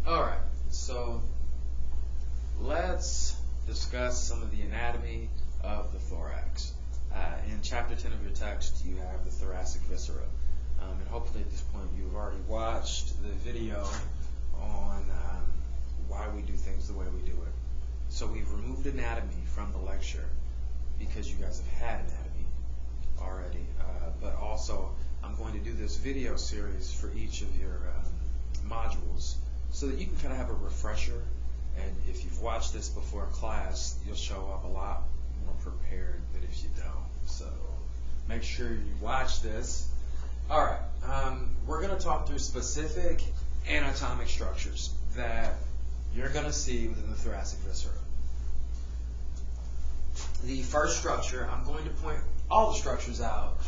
Alright, so let's discuss some of the anatomy of the thorax. In chapter 10 of your text, you have the thoracic viscera. And hopefully at this point you've already watched the video on why we do things the way we do it. So we've removed anatomy from the lecture because you guys have had anatomy already. But also I'm going to do this video series for each of your modules so that you can kind of have a refresher. And if you've watched this before class, you'll show up a lot more prepared than if you don't. So make sure you watch this. Alright, we're going to talk through specific anatomic structures that you're going to see within the thoracic viscera. The first structure, I'm going to point all the structures out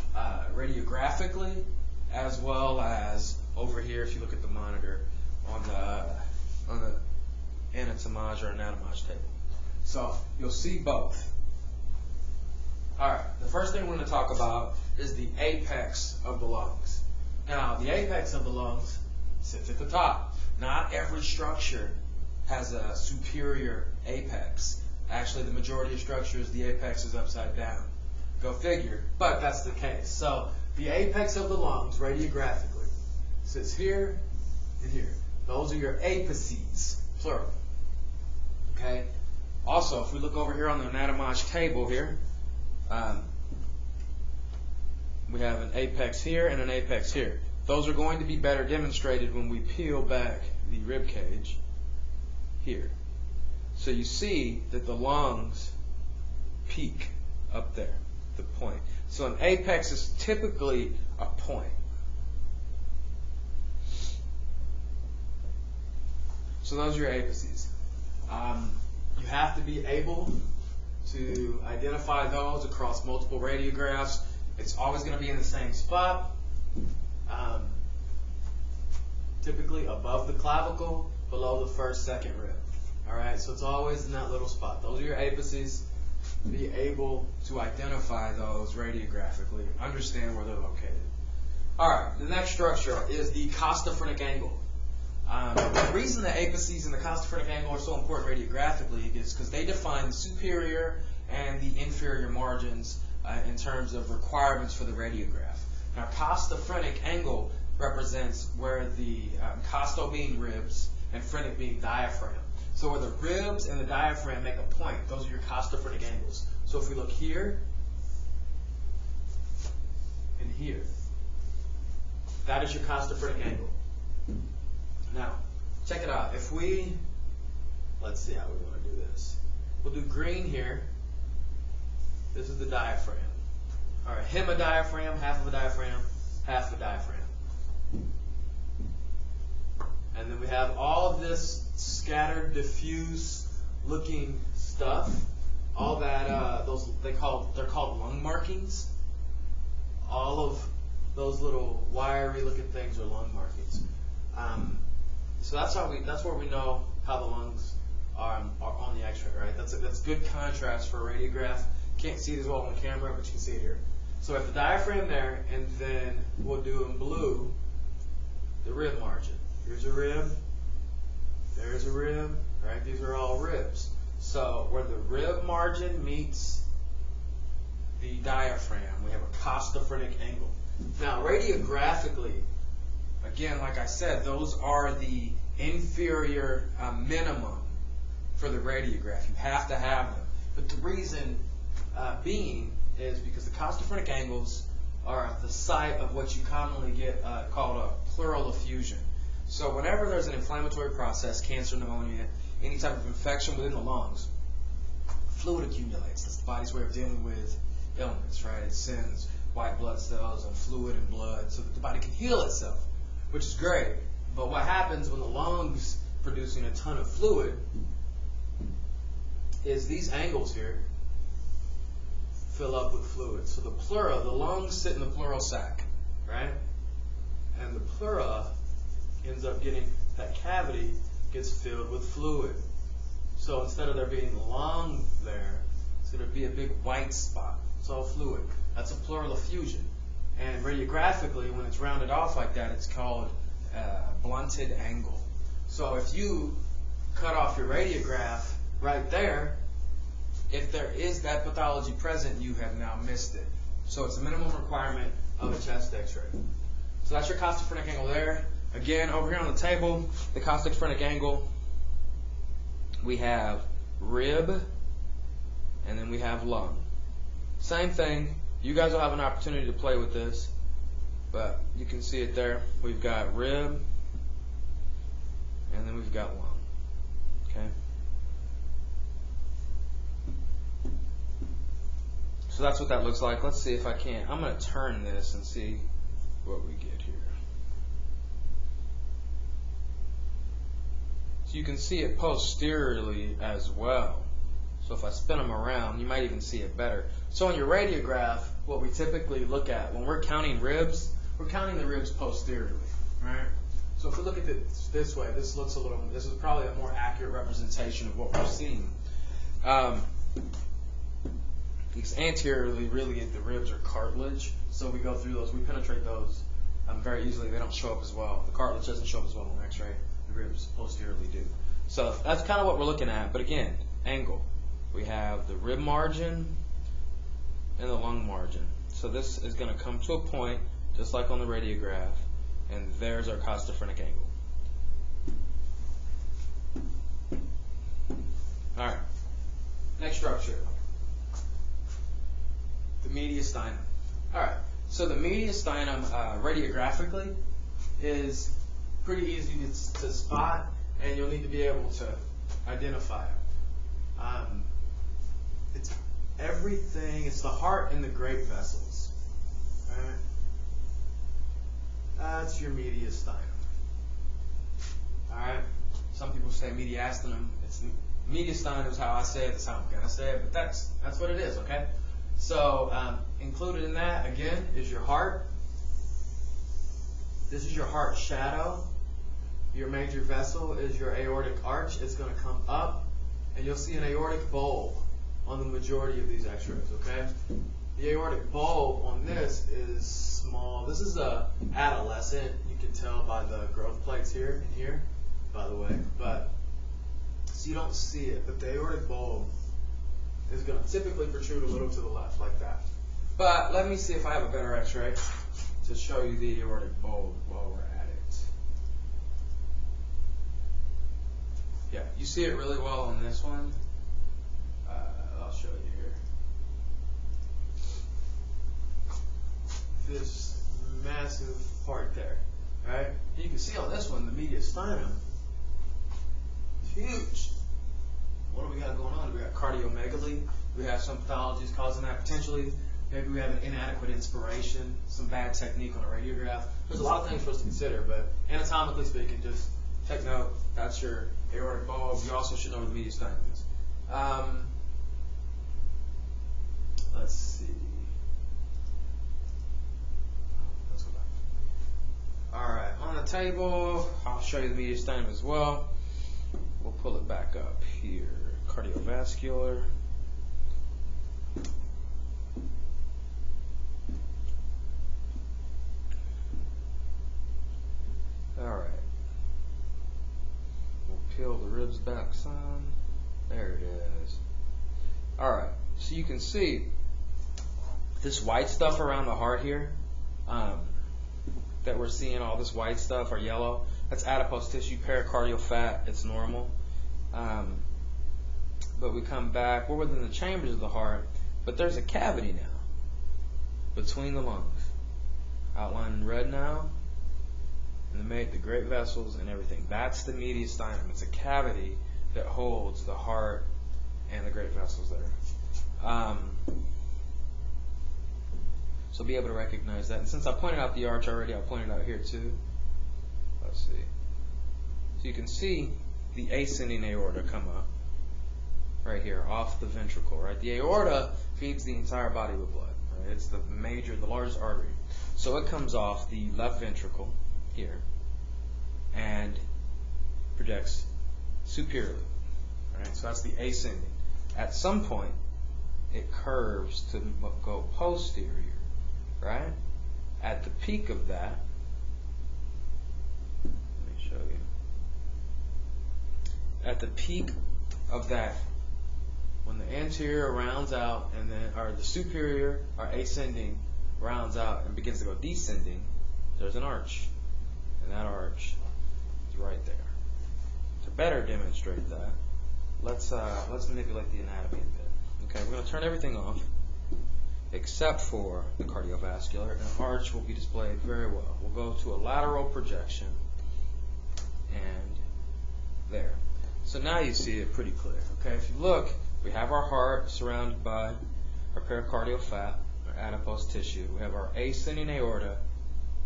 radiographically, as well as over here if you look at the monitor on the anatomage or anatomage table. So you'll see both. Alright, the first thing we're going to talk about is the apex of the lungs. Now, the apex of the lungs sits at the top. Not every structure has a superior apex. Actually, the majority of structures, the apex is upside down. Go figure, but that's the case. So, the apex of the lungs, radiographically, sits here and here. Those are your apices, plural. Okay? Also, if we look over here on the anatomage table here, we have an apex here and an apex here. Those are going to be better demonstrated when we peel back the rib cage here. So you see that the lungs peak up there, the point. So an apex is typically a point. So those are your apices. You have to be able to identify those across multiple radiographs. It's always going to be in the same spot, typically above the clavicle, below the first, second rib. Alright, so it's always in that little spot. Those are your apices. Be able to identify those radiographically, understand where they're located. Alright, the next structure is the costophrenic angle. The reason the apices and the costophrenic angle are so important radiographically is because they define the superior and the inferior margins in terms of requirements for the radiograph. Now, costophrenic angle represents where the costo being ribs and phrenic being diaphragm. So where the ribs and the diaphragm make a point, those are your costophrenic angles. So if we look here and here, that is your costophrenic angle. Now, check it out. If we, let's see how we want to do this. We'll do green here. This is the diaphragm. All right, hemodiaphragm, half of a diaphragm, half of a diaphragm. And then we have all of this scattered, diffuse looking stuff. All that, they're called lung markings. All of those little wiry looking things are lung markings. So that's where we know how the lungs are on the X-ray, right? That's good contrast for a radiograph. Can't see it as well on the camera, but you can see it here. So we have the diaphragm there, and then we'll do in blue the rib margin. Here's a rib, there's a rib, right? These are all ribs. So where the rib margin meets the diaphragm, we have a costophrenic angle. Now, radiographically, again, like I said, those are the inferior minimum for the radiograph. You have to have them. But the reason being is because the costophrenic angles are at the site of what you commonly get called a pleural effusion. So whenever there's an inflammatory process, cancer, pneumonia, any type of infection within the lungs, fluid accumulates. That's the body's way of dealing with illness, right? It sends white blood cells and fluid and blood so that the body can heal itself, which is great. But what happens when the lungs producing a ton of fluid is these angles here fill up with fluid. So the pleura, the lungs sit in the pleural sac, right? And the pleura ends up getting, that cavity gets filled with fluid. So instead of there being lung there, it's going to be a big white spot. It's all fluid. That's a pleural effusion. And radiographically, when it's rounded off like that, it's called blunted angle. So if you cut off your radiograph right there, if there is that pathology present, you have now missed it. So it's a minimum requirement of a chest x-ray. So that's your costic phrenic angle there. Again, over here on the table, the costic phrenic angle, we have rib, and then we have lung. Same thing. You guys will have an opportunity to play with this, but you can see it there. We've got rib, and then we've got lung. Okay. So that's what that looks like. Let's see if I can. I'm going to turn this and see what we get here. So you can see it posteriorly as well. So if I spin them around, you might even see it better. So on your radiograph, what we typically look at when we're counting ribs, we're counting the ribs posteriorly, right? So if we look at it this way, this is probably a more accurate representation of what we're seeing. Because anteriorly, really, the ribs are cartilage, so we go through those, we penetrate those very easily. They don't show up as well. The cartilage doesn't show up as well on X-ray. The ribs posteriorly do. So that's kind of what we're looking at. But again, angle. We have the rib margin and the lung margin. So this is going to come to a point, just like on the radiograph, and there's our costophrenic angle. All right. Next structure. The mediastinum. All right. So the mediastinum, radiographically, is pretty easy to spot, and you'll need to be able to identify it. It's everything. It's the heart and the great vessels. All right. That's your mediastinum. All right. Some people say mediastinum. It's mediastinum is how I say it. That's how I'm gonna say it. But that's what it is. Okay. So included in that again is your heart. This is your heart shadow. Your major vessel is your aortic arch. It's going to come up, and you'll see an aortic bulb on the majority of these X-rays. Okay. The aortic bulb on this is small. This is a adolescent. You can tell by the growth plates here and here, by the way. But so you don't see it, but the aortic bulb is going to typically protrude a little to the left, like that. But let me see if I have a better X-ray to show you the aortic bulb while we're at it. Yeah, you see it really well on this one. I'll show you here. This massive part there, right? And you can see on this one, the mediastinum is huge. What do we got going on? We got cardiomegaly. We have some pathologies causing that potentially. Maybe we have an inadequate inspiration, some bad technique on a radiograph. There's a lot of things for us to consider, but anatomically speaking, just take note. That's your aortic bulb. You also should know where the mediastinum is. Let's see. Let's go back. All right, on the table, I'll show you the mediastinum as well. We'll pull it back up here. Cardiovascular. All right. We'll peel the ribs back some. There it is. All right. So you can see this white stuff around the heart here that we're seeing, all this white stuff or yellow, that's adipose tissue, pericardial fat. It's normal. But we come back, we're within the chambers of the heart, but there's a cavity now between the lungs, outlined in red now, and the great vessels and everything. That's the mediastinum. It's a cavity that holds the heart and the great vessels there. So be able to recognize that. And since I pointed out the arch already, I'll point it out here too. Let's see. So you can see the ascending aorta come up right here off the ventricle, right? The aorta feeds the entire body with blood, right? It's the largest artery. So it comes off the left ventricle here and projects superiorly, right? So that's the ascending. At some point, it curves to go posterior, right? At the peak of that, let me show you. at the peak of that, when the anterior rounds out and then, or the superior or ascending rounds out and begins to go descending, there's an arch, and that arch is right there. To better demonstrate that, let's manipulate the anatomy a bit. Okay, we're going to turn everything off except for the cardiovascular, and the arch will be displayed very well. We'll go to a lateral projection, and there. So now you see it pretty clear. Okay, if you look, we have our heart surrounded by our pericardial fat, our adipose tissue. We have our ascending aorta,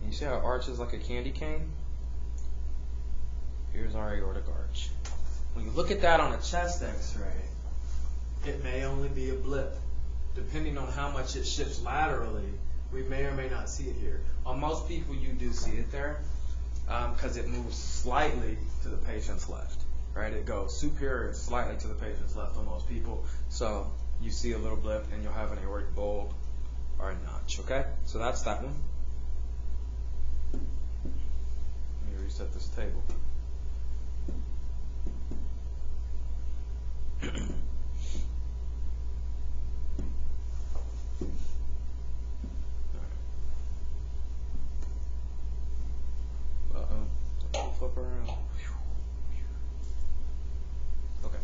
and you see how it arches like a candy cane? Here's our aortic arch. When you look at that on a chest x-ray, it may only be a blip. Depending on how much it shifts laterally, we may or may not see it here. On most people, you do see it there because it moves slightly to the patient's left. Right? It goes superior slightly to the patient's left on most people. So you see a little blip and you'll have an aortic bulb or a notch. Okay? So that's that one. Let me reset this table. Flip around. Okay.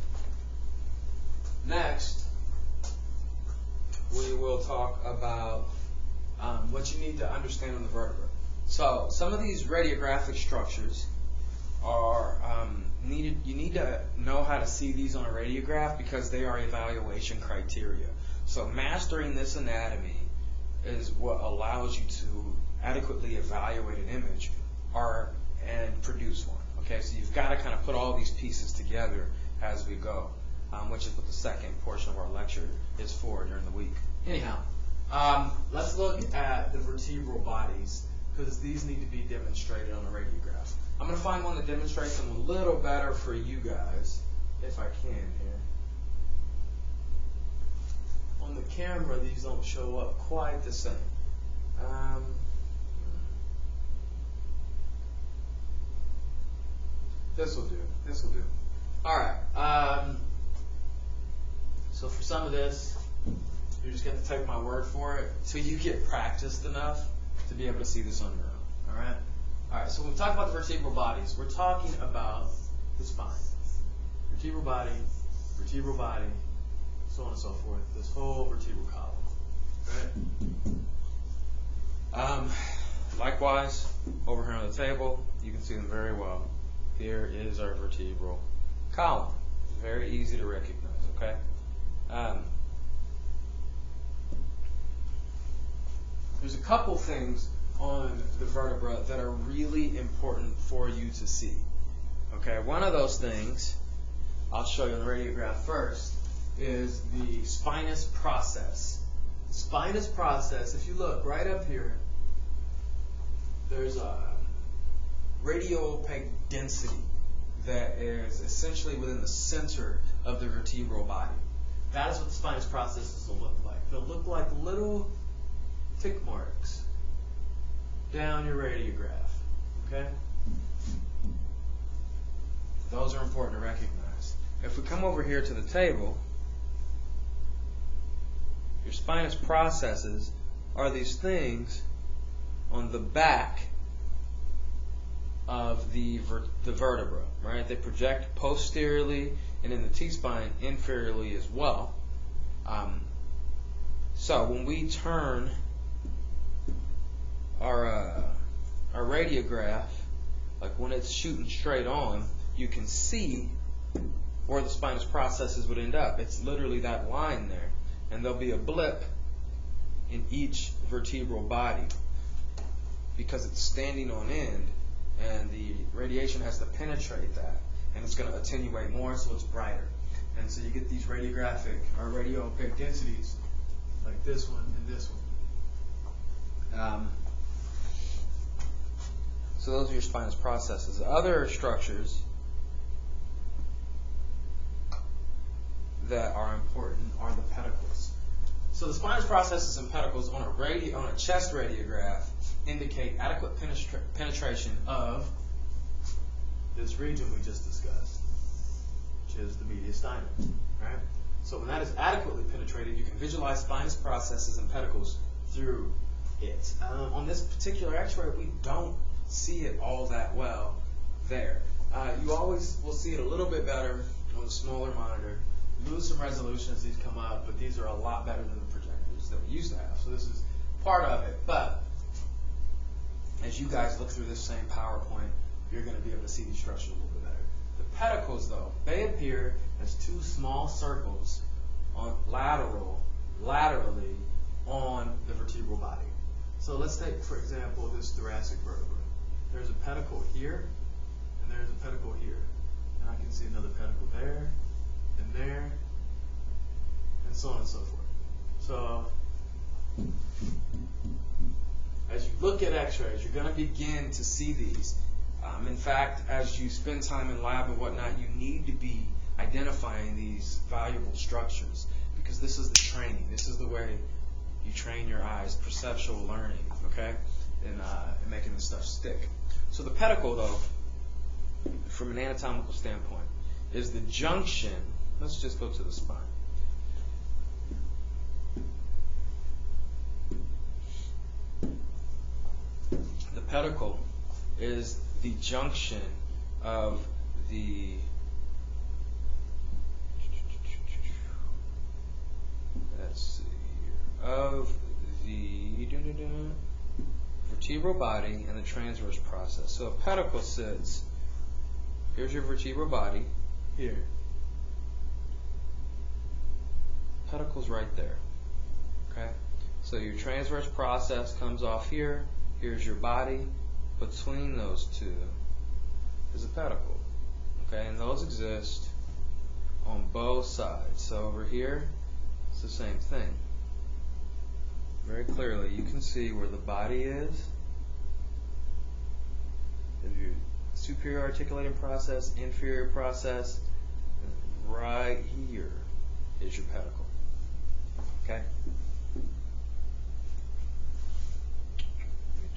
Next, we will talk about what you need to understand on the vertebra. So, some of these radiographic structures are needed. You need to know how to see these on a radiograph because they are evaluation criteria. So, mastering this anatomy is what allows you to adequately evaluate an image and produce one. Okay, so you've got to kind of put all these pieces together as we go, which is what the second portion of our lecture is for during the week. Anyhow, let's look at the vertebral bodies because these need to be demonstrated on a radiograph. I'm going to find one that demonstrates them a little better for you guys, if I can here. On the camera, these don't show up quite the same. This will do. This will do. All right. So for some of this, you're just going to take my word for it till you get practiced enough to be able to see this on your own. All right. All right. So when we talk about the vertebral bodies, we're talking about the spine, vertebral body, so on and so forth. This whole vertebral column. Right. Likewise, over here on the table, you can see them very well. Here is our vertebral column. Very easy to recognize, okay? There's a couple things on the vertebra that are really important for you to see. Okay, one of those things, I'll show you on the radiograph first, is the spinous process. Spinous process, if you look right up here, there's a radioopaque density that is essentially within the center of the vertebral body. That is what the spinous processes will look like. They'll look like little tick marks down your radiograph. Okay? Those are important to recognize. If we come over here to the table, your spinous processes are these things on the back of the vertebra, right? They project posteriorly and in the T-spine inferiorly as well. So when we turn our radiograph, like when it's shooting straight on, you can see where the spinous processes would end up. It's literally that line there, and there'll be a blip in each vertebral body because it's standing on end. And the radiation has to penetrate that, and it's going to attenuate more, so it's brighter. And so you get these radiographic or radioopaque densities, like this one and this one. So those are your spinous processes. Other structures that are important are the pedicles. So the spinous processes and pedicles on a chest radiograph indicate adequate penetration of this region we just discussed. which is the mediastinum, right? So when that is adequately penetrated, you can visualize spinous processes and pedicles through it. On this particular X-ray, we don't see it all that well there. You always will see it a little bit better on the smaller monitor. You lose some resolution as these come up, but these are a lot better than the projectors that we used to have. So this is part of it. But as you guys look through this same PowerPoint, you're going to be able to see these structures a little bit better. The pedicles, though, they appear as two small circles on laterally on the vertebral body. So let's take, for example, this thoracic vertebra. There's a pedicle here, and there's a pedicle here. And I can see another pedicle there, and there, and so on and so forth. So as you look at X-rays, you're going to begin to see these. In fact, as you spend time in lab and whatnot, you need to be identifying these valuable structures, because this is the training. This is the way you train your eyes, perceptual learning, okay, and making this stuff stick. So the pedicle, though, from an anatomical standpoint, is the junction. Let's just go to the spine. The pedicle is the junction of the vertebral body and the transverse process. So a pedicle sits, here's your vertebral body, here. Pedicle's right there. Okay? So your transverse process comes off here, here's your body. Between those two is a pedicle. Okay, and those exist on both sides. So over here, it's the same thing. Very clearly, you can see where the body is. There's your superior articulating process, inferior process. Right here is your pedicle. Okay?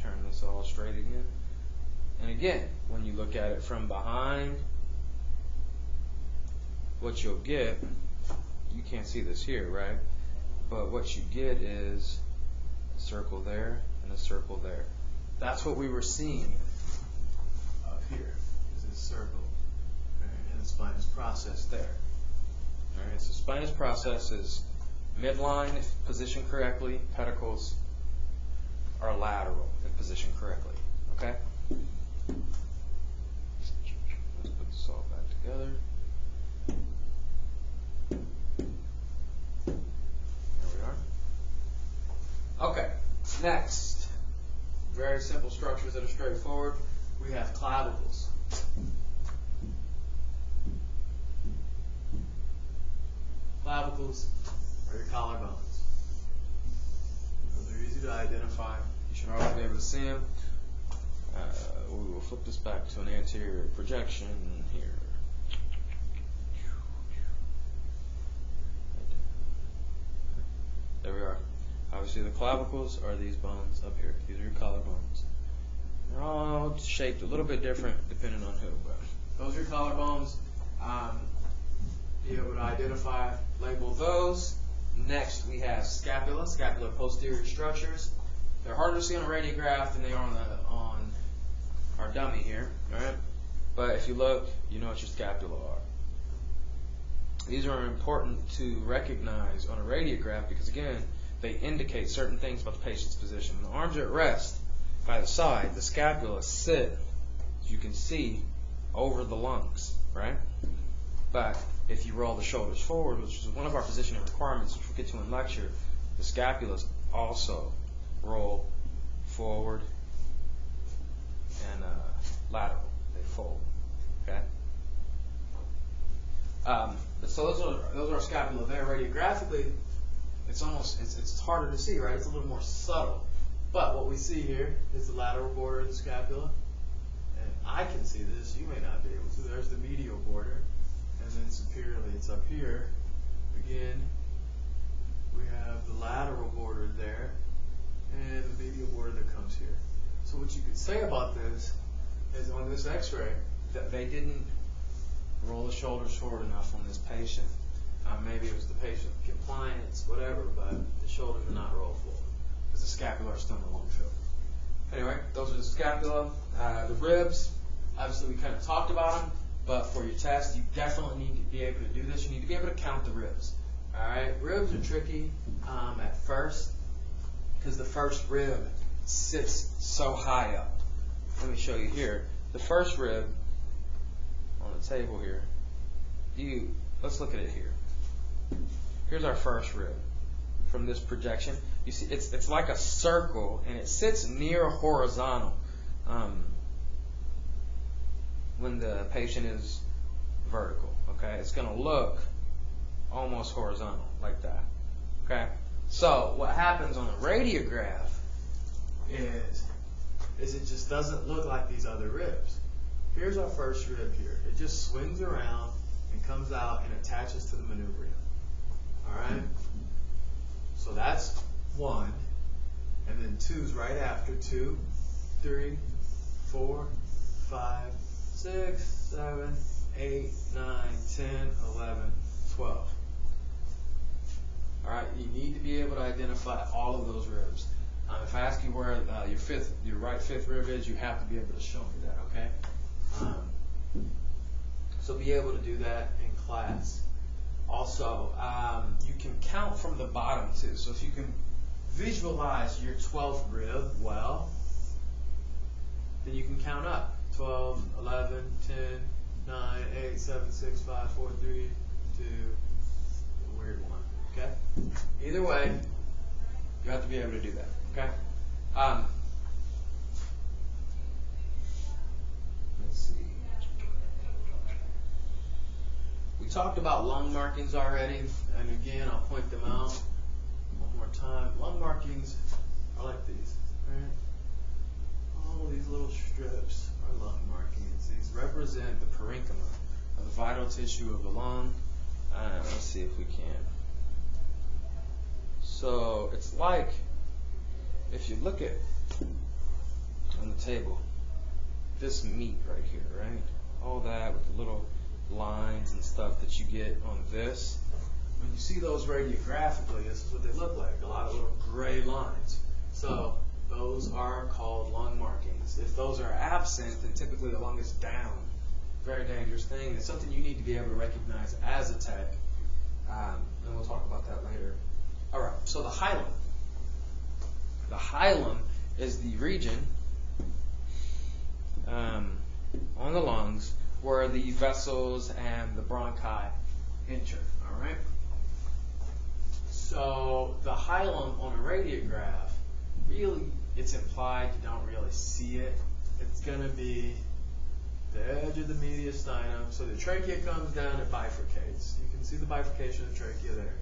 Turn this all straight again. And again, when you look at it from behind, what you'll get, you can't see this here, right? But what you get is a circle there and a circle there. That's what we were seeing up here, is this circle. Right? And the spinous process there. All right, so spinous process is midline if positioned correctly, pedicles are lateral if positioned correctly. Okay? Let's put this all back together. There we are. Okay, next. Very simple structures that are straightforward. We have clavicles. Clavicles are your collarbones. They're easy to identify. You should always be able to see them. We will flip this back to an anterior projection here. There we are. Obviously the clavicles are these bones up here. These are your collarbones. They're all shaped a little bit different depending on who, but those are your collarbones. Be able to identify, label those. Next we have scapula, scapular posterior structures. They're harder to see on a radiograph than they are on our dummy here, all right? But if you look, you know what your scapula are. These are important to recognize on a radiograph because, again, they indicate certain things about the patient's position. When the arms are at rest by the side, the scapula sit, as you can see, over the lungs, right? But if you roll the shoulders forward, which is one of our positioning requirements, which we'll get to in lecture, the scapulas also roll forward and lateral. They fold. Okay. So those are scapula there. Radiographically, it's harder to see, right? It's a little more subtle. But what we see here is the lateral border of the scapula, and I can see this. You may not be able to. There's the medial border, and then superiorly, it's up here. Again, we have the lateral border there, and the medial border that comes here. So what you could say about this is on this X-ray that they didn't roll the shoulders forward enough on this patient. Maybe it was the patient compliance, whatever, but the shoulders are not rolled forward because the scapula are still in the long field. Anyway, those are the scapula. The ribs, obviously we kind of talked about them, but for your test, you definitely need to be able to do this. You need to be able to count the ribs. All right, ribs are tricky at first because the first rib sits so high up. Let me show you here. The first rib on the table here, let's look at it here. Here's our first rib from this projection. You see, it's like a circle, and it sits near horizontal when the patient is vertical. Okay, it's going to look almost horizontal like that. Okay, so what happens on a radiograph is it just doesn't look like these other ribs. Here's our first rib here. It just swings around and comes out and attaches to the manubrium. All right? So that's 1, and then 2's right after. 2, 3, 4, 5, 6, 7, 8, 9, 10, 11, 12. All right? You need to be able to identify all of those ribs. If I ask you where your right fifth rib is, you have to be able to show me that, okay? So be able to do that in class. Also, you can count from the bottom too. So if you can visualize your 12th rib well, then you can count up. 12, 11, 10, 9, 8, 7, 6, 5, 4, 3, 2, a weird one, okay? Either way, you have to be able to do that, okay? Let's see. We talked about lung markings already, and again, I'll point them out one more time. Lung markings are like these, right? All these little strips are lung markings. These represent the parenchyma, of the vital tissue of the lung. Let's see if we can. So it's like, if you look at on the table, this meat right here, right? All that with the little lines and stuff that you get on this. When you see those radiographically, this is what they look like, a lot of little gray lines. So those are called lung markings. If those are absent, then typically the lung is down. Very dangerous thing. It's something you need to be able to recognize as a tech, and we'll talk about that later. All right, so the hilum. The hilum is the region on the lungs where the vessels and the bronchi enter, all right? So the hilum on a radiograph, really, it's implied, you don't really see it. It's going to be the edge of the mediastinum. So the trachea comes down, it bifurcates. You can see the bifurcation of the trachea there.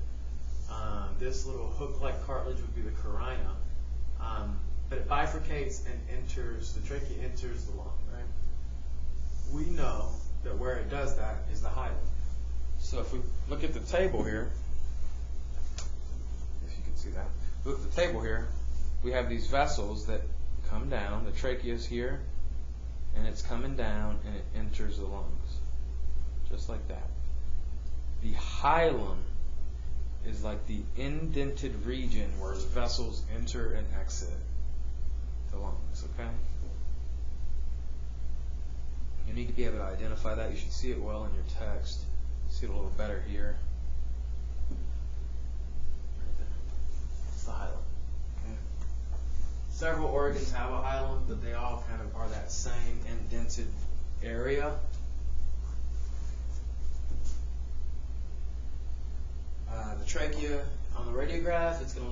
This little hook-like cartilage would be the carina. But it bifurcates and enters, the trachea enters the lung, right? We know that where it does that is the hilum. So if we look at the table here, if you can see that, look at the table here, we have these vessels that come down, the trachea is here, and it's coming down and it enters the lungs, just like that. The hilum is like the indented region where the vessels enter and exit the lungs, okay? You need to be able to identify that. You should see it well in your text. See it a little better here. Right there. It's the hilum. Okay. Several organs have a hilum, but they all kind of are that same indented area. The trachea on the radiograph, it's going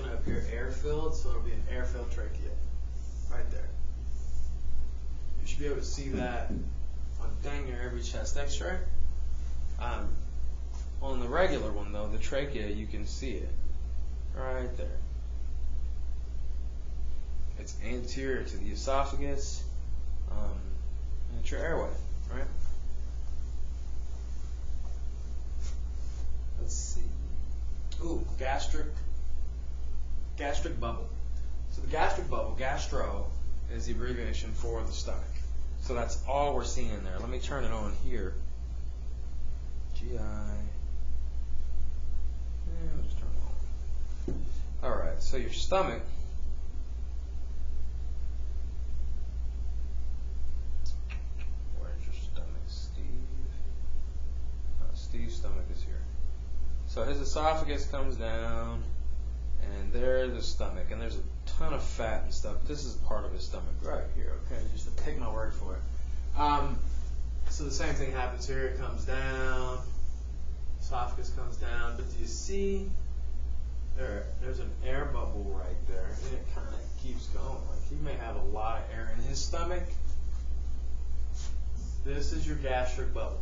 to appear air-filled, so it'll be an air-filled trachea right there. You should be able to see that on dang near every chest X-ray. On the regular one, though, the trachea, you can see it right there. It's anterior to the esophagus, and it's your airway, right? Let's see. Ooh, gastric bubble. So the gastric bubble, gastro, is the abbreviation for the stomach. So that's all we're seeing there. Let me turn it on here GI. We'll just turn it on. Alright, so your stomach. Where's your stomach, Steve? Steve's stomach is here. So his esophagus comes down, and there's the stomach, and there's a ton of fat and stuff. This is part of his stomach right here, okay? Just to take my word for it. So the same thing happens here. It comes down, esophagus comes down, but do you see there's an air bubble right there, and it kind of keeps going. Like he may have a lot of air in his stomach. This is your gastric bubble.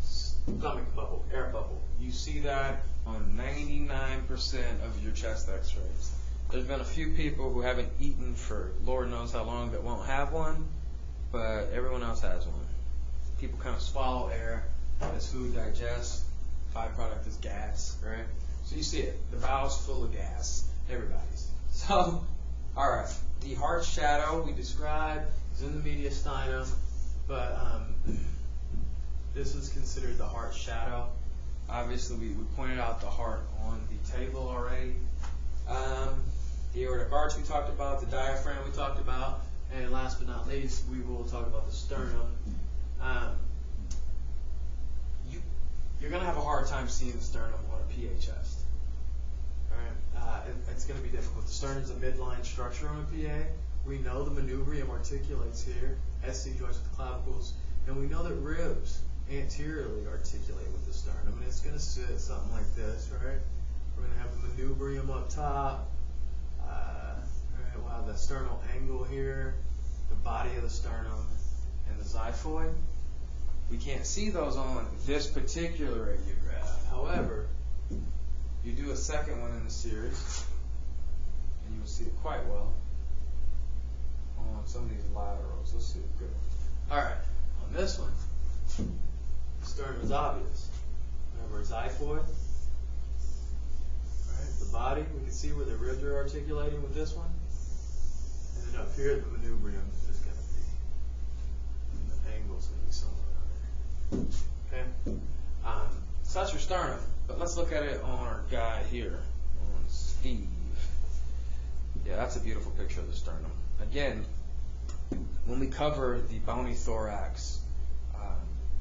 Stomach bubble, air bubble. You see that on 99% of your chest x-rays. There's been a few people who haven't eaten for Lord knows how long that won't have one, but everyone else has one. People kind of swallow air as food digests. Byproduct is gas, right? So you see it. The bowel's full of gas. Everybody's. So, alright. The heart shadow we described is in the mediastinum, but this is considered the heart shadow. Obviously, we pointed out the heart on the table already. The aortic arch we talked about, the diaphragm we talked about, and last but not least, we will talk about the sternum. You're going to have a hard time seeing the sternum on a PA chest. It's going to be difficult. The sternum is a midline structure on a PA. We know the manubrium articulates here, SC joints with the clavicles, and we know that ribs anteriorly articulate with the sternum, and it's going to sit something like this, right? We're going to have the manubrium up top. We'll have the sternal angle here, the body of the sternum, and the xiphoid. We can't see those on this particular radiograph. However, you do a second one in the series, and you will see it quite well on some of these laterals. Let's see it good. All right, on this one, the sternum is obvious. Remember xiphoid. Right, the body, we can see where the ribs are articulating with this one. And then up here, the manubrium is going to be, and the angle's going to be somewhere around there. Okay? So that's your sternum, but let's look at it on our guy here, on Steve. Yeah, that's a beautiful picture of the sternum. Again, when we cover the bony thorax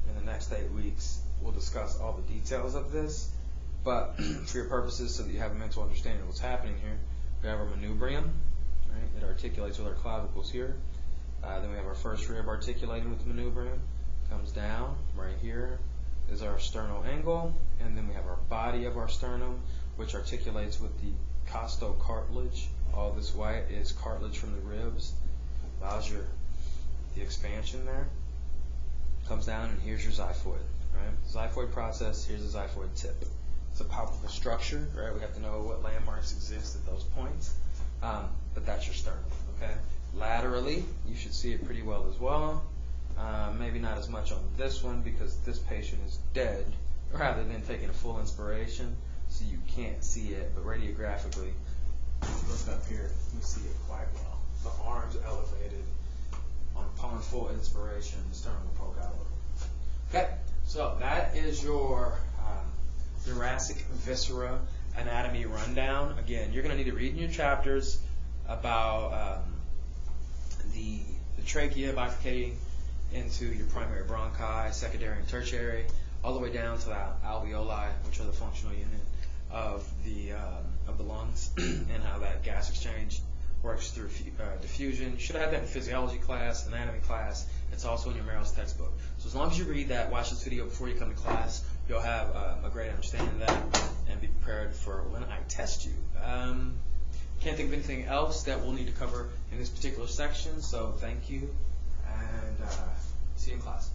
in the next 8 weeks, we'll discuss all the details of this. But for your purposes, so that you have a mental understanding of what's happening here, we have our manubrium. Right? It articulates with our clavicles here. Then we have our first rib articulating with the manubrium. Comes down right here is our sternal angle, and then we have our body of our sternum, which articulates with the costocartilage. All this white is cartilage from the ribs. Allows the expansion there. Comes down, and here's your xiphoid. Right? Xiphoid process. Here's the xiphoid tip. It's a palpable structure, right? We have to know what landmarks exist at those points. But that's your sternum. Okay. Laterally, you should see it pretty well as well. Maybe not as much on this one because this patient is dead, rather than taking a full inspiration, so you can't see it. But radiographically, look up here, we see it quite well. The arms elevated. Upon full inspiration, the sternum will poke out a little. Okay, so that is your thoracic viscera anatomy rundown. Again, you're going to need to read in your chapters about the trachea bifurcating into your primary bronchi, secondary and tertiary, all the way down to the alveoli, which are the functional unit of the lungs, and how that gas exchange works through diffusion. You should have had that in physiology class, anatomy class. It's also in your Merrill's textbook. So as long as you read that, watch this video before you come to class, you'll have a great understanding of that and be prepared for when I test you. Can't think of anything else that we'll need to cover in this particular section, so thank you, and see you in class.